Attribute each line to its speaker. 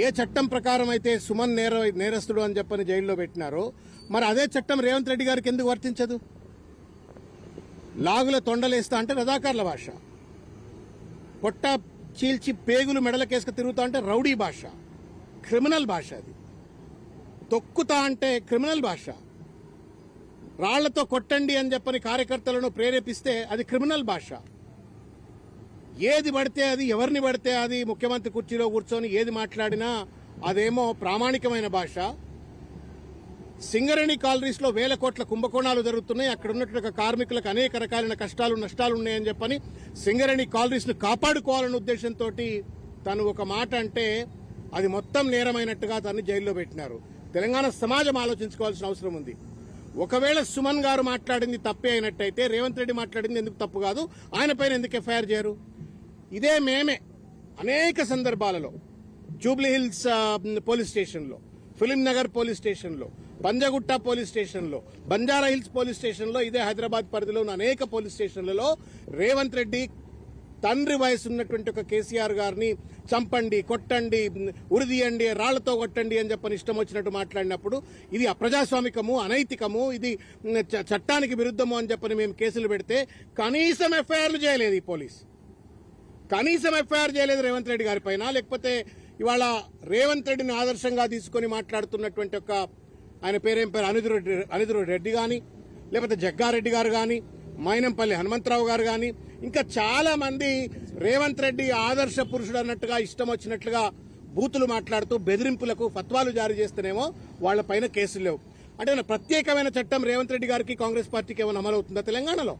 Speaker 1: ఏ చట్టం ప్రకారం అయితే సుమన్ నేరస్తుడు అని చెప్పని జైల్లో పెట్టినారో మరి అదే చట్టం రేవంత్ రెడ్డి గారికి ఎందుకు వర్తించదు? లాగుల తొండలేస్తా అంటే రజాకార్ల భాష, పొట్ట చీల్చి పేగులు మెడలకేసుకు తిరుగుతా అంటే రౌడీ భాష, క్రిమినల్ భాష. అది తొక్కుతా అంటే క్రిమినల్ భాష. రాళ్లతో కొట్టండి అని చెప్పని కార్యకర్తలను ప్రేరేపిస్తే అది క్రిమినల్ భాష. ఏది పడితే అది, ఎవరిని పడితే అది ముఖ్యమంత్రి కుర్చీలో కూర్చొని ఏది మాట్లాడినా అదేమో ప్రామాణికమైన భాష. సింగరేణి కాలనీస్ లో 1000 కోట్ల కుంభకోణాలు జరుగుతున్నాయి. అక్కడ ఉన్నటువంటి కార్మికులకు అనేక రకాలైన కష్టాలు నష్టాలు ఉన్నాయని చెప్పని సింగరేణి కాలనీస్ ను కాపాడుకోవాలనే ఉద్దేశంతో తను ఒక మాట అంటే అది మొత్తం నేరమైనట్టుగా తను జైల్లో పెట్టినారు. తెలంగాణ సమాజం ఆలోచించుకోవాల్సిన అవసరం ఉంది. ఒకవేళ సుమన్ గారు మాట్లాడింది తప్పే అయినట్టయితే రేవంత్ రెడ్డి మాట్లాడింది ఎందుకు తప్పు కాదు? ఆయన పైన ఎందుకు ఎఫ్ఐఆర్ చేయరు? ఇదే మేమే అనేక సందర్భాలలో జూబ్లీ హిల్స్ పోలీస్ స్టేషన్లో, ఫిలిం నగర్ పోలీస్ స్టేషన్లో, పంజగుట్ట పోలీస్ స్టేషన్లో, బంజారా హిల్స్ పోలీస్ స్టేషన్లో, ఇదే హైదరాబాద్ పరిధిలో ఉన్న అనేక పోలీస్ స్టేషన్లలో రేవంత్ రెడ్డి తండ్రి వయసు ఉన్నటువంటి ఒక కేసీఆర్ గారిని చంపండి, కొట్టండి, ఉరిదీయండి, రాళ్లతో కొట్టండి అని చెప్పని ఇష్టం వచ్చినట్టు మాట్లాడినప్పుడు ఇది అప్రజాస్వామికము, అనైతికము, ఇది చట్టానికి విరుద్ధము అని చెప్పని మేము కేసులు పెడితే కనీసం ఎఫ్ఐఆర్లు చేయలేదు ఈ పోలీస్. కనీసం ఎఫ్ఐఆర్ చేయలేదు రేవంత్ రెడ్డి గారి పైన. లేకపోతే ఇవాళ రేవంత్ రెడ్డిని ఆదర్శంగా తీసుకుని మాట్లాడుతున్నటువంటి ఒక ఆయన పేరేం పేరు అనిరుద్ రెడ్డి గాని, లేకపోతే జగ్గారెడ్డి గారు గాని, మైనంపల్లి హనుమంతరావు గారు గాని, ఇంకా చాలా మంది రేవంత్ రెడ్డి ఆదర్శ పురుషుడు అన్నట్టుగా ఇష్టం వచ్చినట్లుగా బూతులు మాట్లాడుతూ బెదిరింపులకు ఫత్వాలు జారీ చేస్తేనేమో వాళ్ల పైన కేసులు లేవు. అంటే ప్రత్యేకమైన చట్టం రేవంత్ రెడ్డి గారికి కాంగ్రెస్ పార్టీకి ఏమైనా అమలవుతుందా తెలంగాణలో?